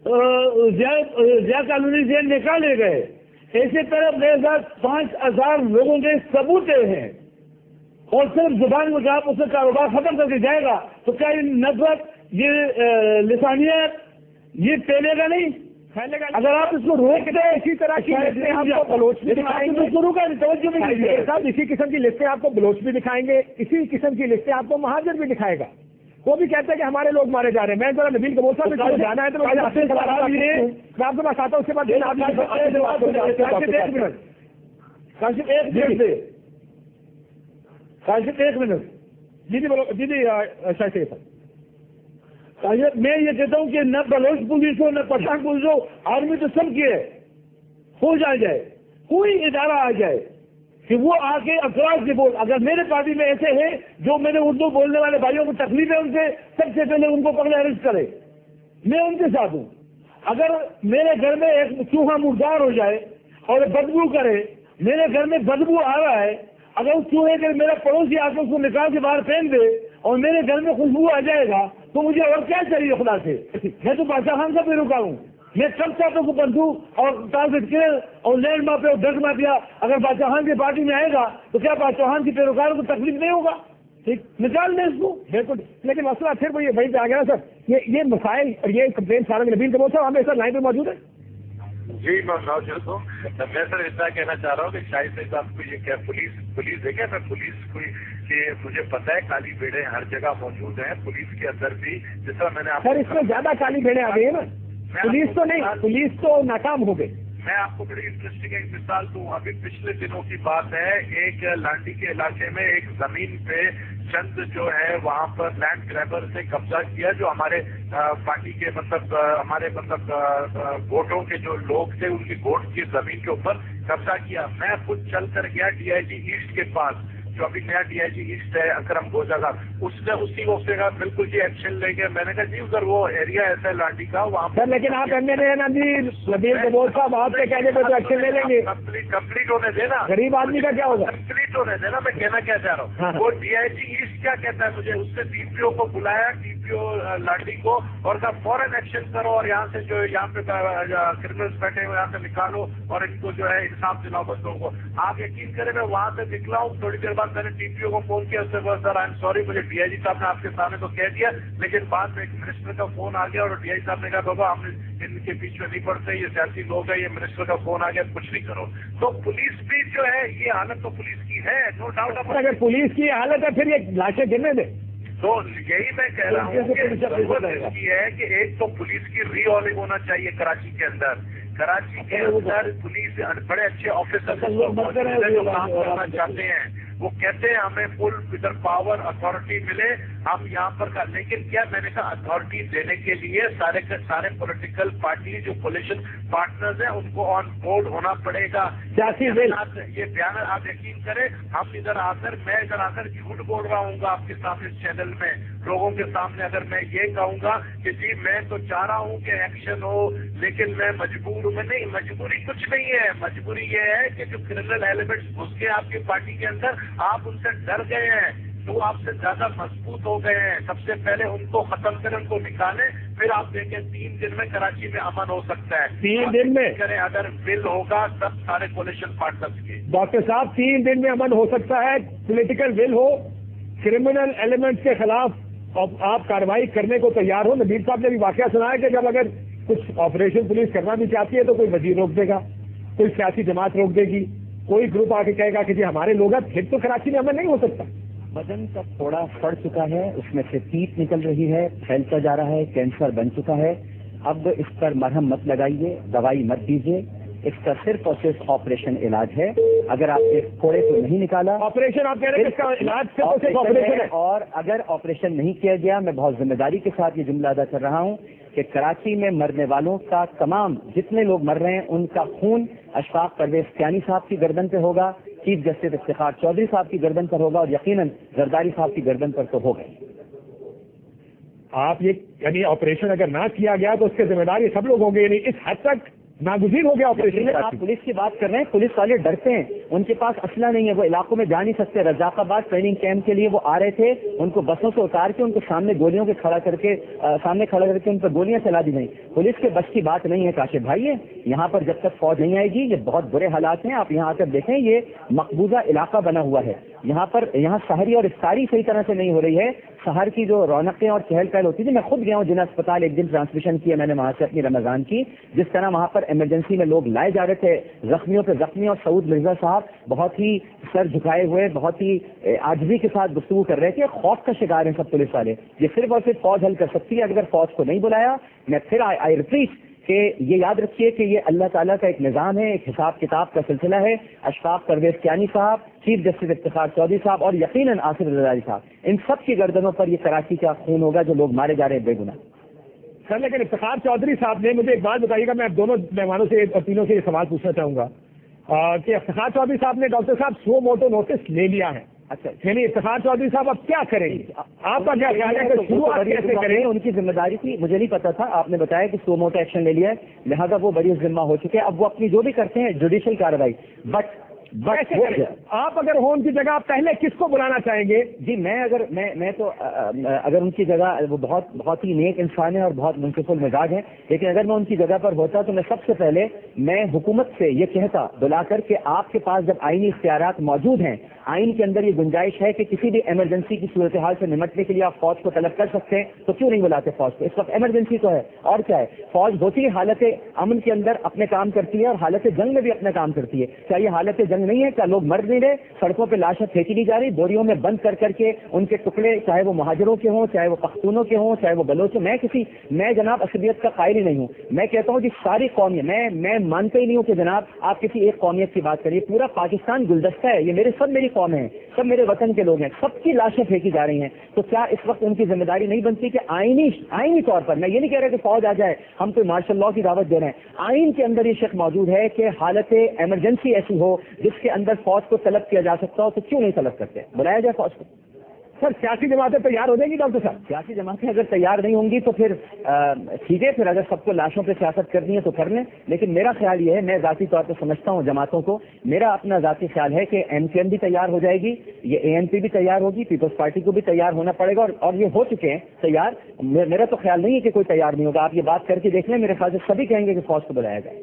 Zia colony سے نکالے گئے، اسی طرح میرے ساتھ 5,000 لوگوں کے ثبوت ہیں، اور صرف زبان میں آپ اسے کاروبار ختم کر کے جائے گا تو کیا یہ نفرت، یہ لسانیت یہ پھیلے گا نہیں؟ اگر آپ اس کو روک دیں، اسی طرح کی لسٹیں آپ کو بلوچ بھی دکھائیں گے، توجہ نہیں صاحب، اسی قسم کی لسٹیں آپ کو بلوچ بھی دکھائیں گے، اسی قسم کی لسٹیں آپ کو مہاجر بھی دکھائے گا، وہ بھی کہتا ہے کہ ہمارے لوگ مارے جا رہے ہیں۔ میں ذرا نبیل کمور صاحب سے جانا ہے تو میں آپ کے پاس آتا ہوں، اس کے بعد ایک منٹ جی جی بولو جی جی شاید میں یہ کہتا ہوں کہ نہ بلوچ پولیس ہو نہ پٹھان پولیس ہو، آرمی تو سب کی ہے، ہو جائے کوئی ادارہ آ جائے کہ وہ آ کے اکراس رپورٹ، اگر میرے پارٹی میں ایسے ہیں جو میرے اردو بولنے والے بھائیوں کو تکلیف ہے ان سے، سب سے پہلے ان کو پکڑے اریسٹ کرے، میں ان کے ساتھ ہوں۔ اگر میرے گھر میں ایک چوہا مردار ہو جائے اور بدبو کرے، میرے گھر میں بدبو آ رہا ہے، اگر اس چوہے کے میرا پڑوسی آ کے اس کو نکال کے باہر پھینک دے اور میرے گھر میں خوشبو آ جائے گا تو مجھے اور کیا چاہیے خدا سے؟ میں تو بادشاہ خان کا پیروکار ہوں، میں سب چاہتا ہوں کہ بندوق اور ٹارگٹ کیل اور لینڈ مافیا اور ڈرگ مافیا اگر بادشاہ خان کی پارٹی میں آئے گا تو کیا بادشاہ خان کے پیروکاروں کو تکلیف نہیں ہوگا؟ ٹھیک، نکال دیں اس کو، بالکل۔ لیکن مسئلہ پھر وہ یہ وہیں پہ آ گیا نا سر، یہ مسائل اور یہ کمپلین سارا نبیل کمور صاحب ہمیں سر لائن پہ موجود ہے؟ جی میں موجود ہوں۔ میں سر اتنا کہنا چاہ رہا ہوں کہ شاہد صاحب کو یہ کیا پولیس ہے کیا؟ پولیس کوئی کہ مجھے پتا ہے کالی بھیڑیں ہر جگہ موجود ہیں، پولیس کے اندر بھی، جس طرح میں نے سر اس میں زیادہ کالی بھیڑیں آ گئی ہیں نا، پولیس تو نہیں، پولیس تو ناکام ہو گئی۔ میں آپ کو بڑی انٹرسٹنگ ایک مثال دوں، ابھی پچھلے دنوں کی بات ہے، ایک لانڈی کے علاقے میں ایک زمین پہ چند جو ہے وہاں پر لینڈ گریبر سے قبضہ کیا، جو ہمارے پارٹی کے ہمارے گوٹوں کے جو لوگ تھے ان کی گوٹ کی زمین کے اوپر قبضہ کیا۔ میں خود چل کر گیا ڈی آئی جی ایسٹ کے پاس، جو ابھی نیا ڈی آئی جی ایسٹ ہے اکرم گوجا کا، اس نے اسی وقت کہا بالکل جی ایکشن لیں گے۔ میں نے کہا جی ادھر وہ ایریا ایسا ہے لانڈی کا وہاں پر، لیکن آپ ایم ایل اے نا جی نبیل کمور صاحب، آپ کے کہنے پہ تو ایکشن لے لیں گے، کمپلیٹ ہونے دینا، غریب آدمی کا کیا ہوگا؟ کمپلیٹ ہونے دینا، میں کہنا کیا چاہ رہا ہوں۔ وہ ڈی آئی جی ایسٹ کیا کہتا ہے مجھے، اس نے ڈی پی او کو بلایا، ڈی پی او لانڈی کو، اور کہا فوراً ایکشن کرو اور یہاں سے جو یہاں پہ کرمنلس بیٹھے ہوئے یہاں سے نکالو اور ان کو جو ہے انصاف دلاؤ بندوں کو۔ آپ یقین کریں میں وہاں سے نکلا ہوں، تھوڑی دیر بعد میں نے ڈی پی او کو فون کیا، اس سے بہت سر آئی ایم سوری، مجھے ڈی آئی جی صاحب نے آپ کے سامنے تو کہہ دیا، لیکن بعد میں ایک منسٹر کا فون آ گیا اور ڈی آئی صاحب نے کہا بابا ہم ان کے بیچ میں نہیں پڑتے، یہ سیاسی لوگ ہیں، یہ منسٹر کا فون آ گیا، کچھ نہیں کرو۔ تو پولیس بھی جو ہے یہ حالت تو پولیس کی ہے، نو ڈاؤٹ۔ اگر پولیس کی حالت ہے پھر یہ لاشیں گرنے دیں۔ تو یہی میں کہہ رہا ہوں کہ ضرورت اس کی ہے کہ ایک تو پولیس کی ری آلنگ ہونا چاہیے کراچی کے اندر، کراچی کے اندر پولیس بڑے اچھے آفیسر جو کام کرنا چاہتے ہیں، وہ کہتے ہیں ہمیں فل ادھر پاور اتھارٹی ملے، ہم یہاں پر کا، لیکن کیا میں نے کہا اتھارٹی دینے کے لیے سارے کے سارے پولیٹیکل پارٹی جو کولیشن پارٹنرز ہیں ان کو آن بورڈ ہونا پڑے گا۔ یہ بیان آپ یقین کریں، ہم ادھر آ کر میں ادھر آ کر جھوٹ بول رہا ہوں گا آپ کے سامنے اس چینل میں لوگوں کے سامنے، اگر میں یہ کہوں گا کہ جی میں تو چاہ رہا ہوں کہ ایکشن ہو لیکن میں مجبور ہوں، میں نہیں، مجبوری کچھ نہیں ہے، مجبوری یہ ہے کہ جو کرمنل ایلیمنٹس گھس کے آپ کی پارٹی کے اندر آپ ان سے ڈر گئے ہیں، تو آپ سے زیادہ مضبوط ہو گئے ہیں، سب سے پہلے ان کو ختم کریں، ان کو نکالیں، پھر آپ دیکھیں 3 دن میں کراچی میں امن ہو سکتا ہے۔ 3 دن میں کریں اگر ول ہوگا سب سارے کولیشن پارٹنرز کے۔ ڈاکٹر صاحب 3 دن میں امن ہو سکتا ہے، political will who, criminal elements کے خلاف آپ کارروائی کرنے کو تیار ہو۔ نبیل صاحب نے بھی واقعہ سنا ہے کہ جب اگر کچھ آپریشن پولیس کرنا بھی چاہتی ہے تو کوئی وزیر روک دے گا، کوئی سیاسی جماعت روک دے گی، کوئی گروپ آ کے کہے گا کہ جی ہمارے لوگ ہیں، پھر تو کراچی میں امن نہیں ہو سکتا۔ بدن کا تھوڑا سڑ چکا ہے، اس میں سے پیپ نکل رہی ہے، پھیلتا جا رہا ہے، کینسر بن چکا ہے، اب اس پر مرہم مت لگائیے، دوائی مت دیجیے، اس کا صرف اور صرف آپریشن علاج ہے۔ اگر آپ کے پھوڑے کو نہیں نکالا، آپریشن آپ کہہ رہے ہیں اس کا علاج صرف آپریشن ہے، اور اگر آپریشن نہیں کیا گیا، میں بہت ذمہ داری کے ساتھ یہ جملہ ادا کر رہا ہوں کہ کراچی میں مرنے والوں کا تمام جتنے لوگ مر رہے ہیں ان کا خون اشفاق پرویز کیانی صاحب کی گردن پہ ہوگا، چیف جسٹس افتخار چودھری صاحب کی گردن پر ہوگا، اور یقیناً زرداری صاحب کی گردن پر تو ہوگا۔ آپ یہ یعنی آپریشن اگر نہ کیا گیا تو اس کے ذمہ دار یہ سب لوگ ہوں گے، یعنی اس حد تک नागुजीर हो गया ऑपरेशन। आप पुलिस की बात कर रहे हैं, पुलिस वाले डरते हैं, उनके पास असला नहीं है, वो इलाकों में जा नहीं सकते। रजाकाबाद ट्रेनिंग कैंप के लिए वो आ रहे थे, उनको बसों से उतार के उनको सामने गोलियों के सामने खड़ा करके उन पर गोलियां चला दी गई। पुलिस के बस की बात नहीं है काशिफ भाई। यहाँ पर जब तक फौज नहीं आएगी, ये बहुत बुरे हालात हैं। आप यहाँ आकर देखें, ये मकबूजा इलाका बना हुआ है। यहाँ सहरी और इफ्तारी सही तरह से नहीं हो रही है। शहर की जो रौनकें और चहल पहल होती थी, मैं खुद गया हूँ जिला अस्पताल, एक दिन ट्रांसमिशन किया मैंने वहां से अपनी रमजान की, जिस तरह वहां पर इमरजेंसी में लोग लाए जा रहे थे, जख्मियों पे जख्मी, और सऊद मिर्जा साहब बहुत ही सर झुकाए हुए, बहुत ही आजिज़ी के साथ गुफ्तगू कर रहे थे। खौफ का शिकार हैं सब पुलिस वाले। ये सिर्फ और सिर्फ फौज हल कर सकती है। अगर फौज को नहीं बुलाया, मैं फिर आई रिपीट कि ये याद रखिए कि ये अल्लाह ताला का एक निज़ाम है, एक हिसाब किताब का सिलसिला है। अशफाक परवेज कियानी साहब, चीफ जस्टिस इफ्तिखार चौधरी साहब और यकीनन आसिफ रज़ाई साहब, इन सब की गर्दनों पर ये कराची का खून होगा जो लोग मारे जा रहे हैं बेगुनाह। सर, लेकिन इफ्तिखार चौधरी साहब ने मुझे एक बात बताइएगा, मैं दोनों मेहमानों से और तीनों से ये सवाल पूछना चाहूंगा कि इफ्तिखार चौधरी साहब ने डॉक्टर साहब सो मोटो नोटिस ले लिया है। अच्छा, यानी इफ्तिखार चौधरी साहब अब क्या करेंगे? आपका क्या ख्याल है कि शुरुआत कैसे करेंगे? उनकी जिम्मेदारी थी, मुझे नहीं पता था। आपने बताया कि सो मोटो एक्शन ले लिया है, लिहाजा वो बड़ी जिम्मा हो चुके हैं। अब वो अपनी जो भी करते हैं जुडिशियल कार्रवाई, बट आप अगर हो उनकी जगह, आप पहले किसको बुलाना चाहेंगे? जी, मैं तो अगर उनकी जगह, वो बहुत ही नेक इंसान है और बहुत मुंसिफुल मिजाज है, लेकिन अगर मैं उनकी जगह पर होता तो मैं सबसे पहले हुकूमत से ये कहता बुलाकर के, आपके पास जब आईनी इख्तियारात मौजूद हैं, आइन के अंदर ये गुंजाइश है कि किसी भी इमरजेंसी की सूरत हाल से निमटने के लिए आप फौज को तलब कर सकते हैं, तो क्यों नहीं बुलाते फौज को? इस वक्त इमरजेंसी तो है, और क्या है? फौज होती है हालत अमन के अंदर अपने काम करती है और हालत जंग में भी अपना काम करती है। क्या ये हालत जंग नहीं है? क्या लोग मर नहीं रहे? सड़कों पे लाशें फेंकी नहीं जा रही, बोरियों में बंद कर करके उनके टुकड़े, चाहे वो मुहाजिरों के हों, चाहे वो पख्तूनों के हों, चाहे वो बलोच। मैं जनाब असलियत का कायल ही नहीं हूँ। मैं कहता हूँ कि सारी कौमियत, मैं मानता ही नहीं हूँ कि जनाब आप किसी एक कौमियत की बात करिए। पूरा पाकिस्तान गुलदस्ता है, ये मेरी कौम है, सब मेरे वतन के लोग हैं, सबकी लाशें फेंकी जा रही हैं। तो क्या इस वक्त उनकी जिम्मेदारी नहीं बनती कि आईनी तौर पर, मैं ये नहीं कह रहा कि फौज आ जाए, हम कोई मार्शल लॉ की दावत दे रहे हैं, आइन के अंदर ये शक मौजूद है कि हालत इमरजेंसी ऐसी हो जिसके अंदर फौज को तलब किया जा सकता हो, तो क्यों नहीं तलब करते? बुलाया जाए फौज को। सर, सियासी जमातें तैयार हो जाएंगी डॉक्टर साहब? सियासी जमातें अगर तैयार नहीं होंगी तो फिर ठीक है, फिर अगर सबको लाशों पे सियासत करनी है तो कर लें। लेकिन मेरा ख्याल ये है, मैं ज़ाती तौर पर समझता हूँ जमातों को, मेरा अपना ज़ाती ख्याल है कि एमकेएम भी तैयार हो जाएगी, ये एएनपी भी तैयार होगी, पीपल्स पार्टी को भी तैयार होना पड़ेगा, और ये हो चुके हैं तैयार। मेरा तो ख्याल नहीं है कि कोई तैयार नहीं होगा। आप ये बात करके देख लें, मेरे ख्याल से सभी कहेंगे कि फौज को बुलाया जाए।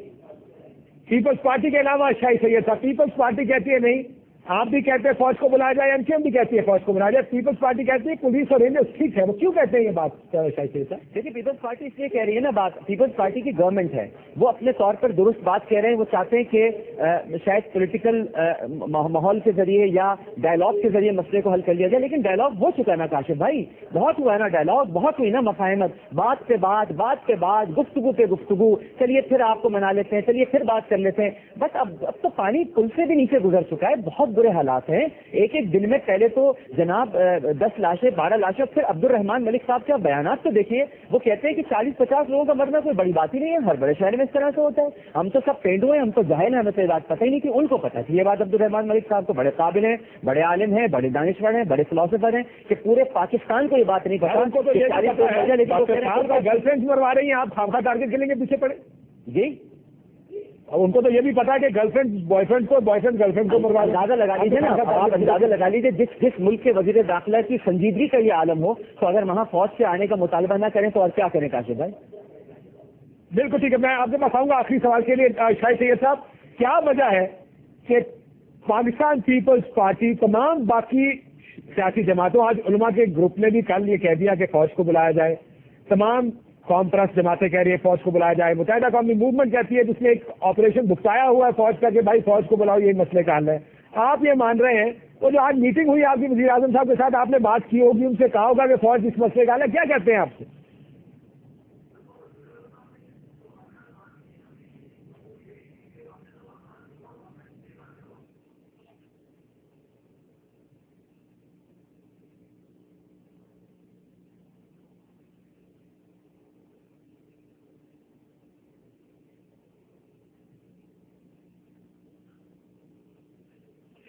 पीपल्स पार्टी के अलावा शाही सैयद साहब, पीपल्स पार्टी कहती है नहीं, आप भी कहते हैं फौज को बुलाया जाए, एमकेएम भी कहती है फौज को बुलाया जाए, पीपल्स पार्टी कहती है पुलिस और रेंजर्स ठीक है। वो क्यों कहते हैं ये बात शाही सैयद साहब? देखिए, पीपल्स पार्टी इसलिए कह रही है ना, बात पीपल्स पार्टी की गवर्नमेंट है, वो अपने तौर पर दुरुस्त बात कह रहे हैं। वो चाहते हैं कि शायद पॉलिटिकल माहौल के जरिए या डायलॉग के जरिए मसले को हल कर लिया जाए, लेकिन डायलॉग हो चुका है ना काशिफ भाई, बहुत हुआ है ना डायलॉग, बहुत हुई ना मफाहमत, बात पे बात, गुफ्तगू पे गुफ्तगू, चलिए फिर आपको मना लेते हैं, चलिए फिर बात कर लेते हैं। बस अब तो पानी पुल से भी नीचे गुजर चुका है, बहुत बुरे हालात हैं। एक दिन में पहले तो जनाब 10 लाशें, 12 लाशें, फिर अब्दुल रहमान मलिक साहब के बयानात तो देखिए, वो कहते हैं कि 40-50 लोगों का मरना कोई बड़ी बात ही नहीं है, हर बड़े शहर में इस तरह से होता है। हम तो सब पेंडू हैं, हम तो जाहिल हैं, हमें तो ये बात पता ही नहीं थी। उनको पता थी ये बात। अब्दुल रहमान मलिक साहब तो बड़े काबिल हैं, बड़े आलिम हैं, बड़े दानिशवर हैं, बड़े फिलोसोफर हैं, कि पूरे पाकिस्तान को ये बात नहीं पता। उनको तो गर्लफ्रेंड मरवा रही हैं, आप खामखा टारगेट के लिए पीछे पड़े जी। उनको तो ये भी पता है कि गर्लफ्रेंड बॉयफ्रेंड को, बॉयफ्रेंड गर्लफ्रेंड को मरवा। अंदाजा लगा लीजिए ना, आप अंदाजा लगा लीजिए, जिस मुल्क के वजीर दाखिला की संजीदगी का ये आलम हो, तो अगर वहाँ फौज से आने का मुतालबा ना करें तो और क्या करें काशिफ भाई? बिल्कुल ठीक है। मैं आपके पास आऊंगा आखिरी सवाल के लिए। शाही सैयद साहब, क्या वजह है कि पाकिस्तान पीपल्स पार्टी, तमाम बाकी सियासी जमातों, आज उलमा के ग्रुप ने भी कल ये कह दिया कि फौज को बुलाया जाए, तमाम कौम परस्त जमातें कह रही है फौज को बुलाया जाए, मुत्तहिदा कौमी मूवमेंट कहती है जिसने एक ऑपरेशन भुगताया हुआ है फौज का कि भाई फौज को बुलाओ, ये मसले का हल है। आप ये मान रहे हैं, वो जो आज मीटिंग हुई आपकी वज़ीर आज़म साहब के साथ, आपने बात की होगी, उनसे कहा होगा कि फौज इस मसले का हल है, क्या कहते हैं आपसे?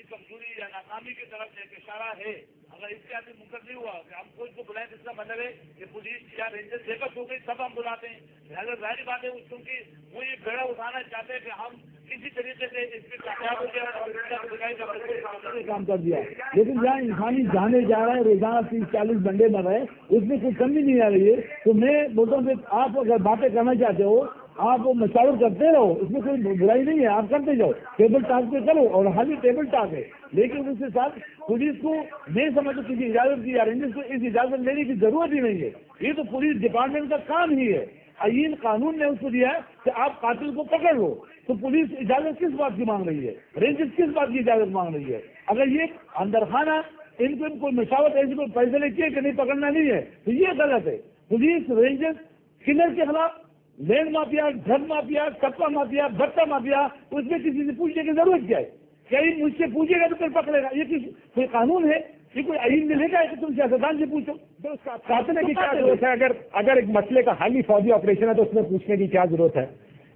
कमजोरी या नाकामी की तरफ एक इशारा है। अगर इससे आदमी मुकर नहीं हुआ कि हम कोई को बुलाएं तो इसका मतलब है कि पुलिस या रेंजर बेबस हो गई, सब हम बुलाते हैं। लिहाजा जाहिर बात है क्योंकि वो ये बेड़ा उठाना चाहते हैं कि हम किसी तरीके से इसमें कामयाब हो गया और काम कर दिया। लेकिन जहाँ इंसानी जाने जा रहा है, रोजाना 30-40 बंदे मर रहे हैं, उसमें कोई कमी नहीं आ रही है। तो मैं बोलता हूँ कि आप अगर बातें करना चाहते हो, आप वो मशावर करते रहो, इसमें कोई बुराई नहीं है, आप करते जाओ, टेबल टॉक पे करो, और हाल ही टेबल टॉक है। लेकिन उसके साथ पुलिस को मैं समझता हूँ किसी इजाजत की या रेंजर्स को इस इजाजत लेने की जरूरत ही नहीं है। ये तो पुलिस डिपार्टमेंट का काम ही है। आईन कानून ने उसको दिया है कि आप कातिल को पकड़ लो, तो पुलिस इजाजत किस बात की मांग रही है, रेंजर्स किस बात की इजाजत मांग रही है? अगर ये अंदर खाना इनको कोई मशावत ऐसी कोई फैसले किए कि नहीं पकड़ना नहीं है, तो ये गलत है। पुलिस रेंजर्स किलर के खिलाफ, land mafia, drug mafia, kappa mafia, भट्टा माफिया, उसमें किसी से पूछने की जरूरत क्या है? क्या ये मुझसे पूछेगा तो फिर पकड़ेगा? ये कोई कानून है? ये कोई आईन में लिखा है कि तुम सियासतदान से पूछो? तो उसका काटने की क्या जरूरत है? अगर एक मसले का हाल ही फौजी ऑपरेशन है तो उसमें पूछने की क्या जरूरत है?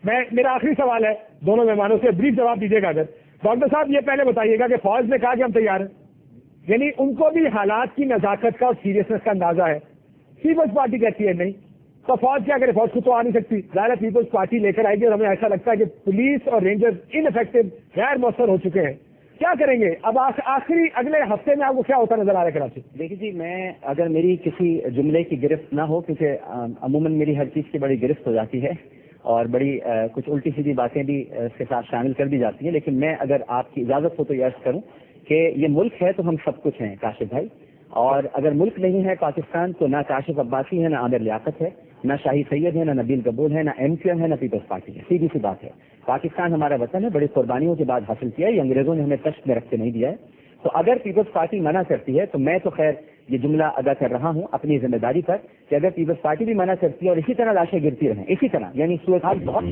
मेरा आखिरी सवाल है दोनों मेहमानों से, ब्रीफ जवाब दीजिएगा। अगर डॉक्टर साहब ये पहले बताइएगा कि फौज ने कहा कि हम तैयार हैं, यानी उनको भी हालात की नजाकत का और सीरियसनेस का अंदाजा है। पीपल्स पार्टी कहती है नहीं, तो फौज क्या करे? फौज खुद तो आ नहीं सकती, ज़ाहिर है पीपल्स पार्टी लेकर आएगी। और हमें ऐसा लगता है कि पुलिस और रेंजर्स इनइफेक्टिव, गैर मौसर हो चुके हैं। क्या करेंगे अब? आखिरी अगले हफ्ते में आपको क्या होता नजर आ रहा है कराची? देखिए जी, मैं अगर मेरी किसी जुमले की गिरफ्त ना हो, क्योंकि अमूमन मेरी हर चीज़ की बड़ी गिरफ्त हो जाती है और बड़ी कुछ उल्टी सीधी बातें भी इसके साथ शामिल कर दी जाती हैं, लेकिन मैं अगर आपकी इजाज़त हो तो ये अर्ज़ करूँ कि ये मुल्क है तो हम सब कुछ हैं काशिफ भाई, और अगर मुल्क नहीं है पाकिस्तान तो ना काशिफ अब्बासी है, ना आमिर लियाकत है, ना शाही सैयद है, ना नबील कबूल है, ना MQM है, ना पीपल्स पार्टी है। सीधी सी बात है। पाकिस्तान हमारा वतन है, बड़ी कुर्बानियों के बाद हासिल किया है, ये अंग्रेजों ने हमें तश्त में रख के नहीं दिया है। तो अगर पीपल्स पार्टी मना करती है तो मैं तो खैर ये जुमला अदा कर रहा हूँ अपनी जिम्मेदारी पर कि अगर पीपल्स पार्टी भी मना करती है और इसी तरह लाशें गिरती रहें, इसी तरह, यानी सूरत हाल बहुत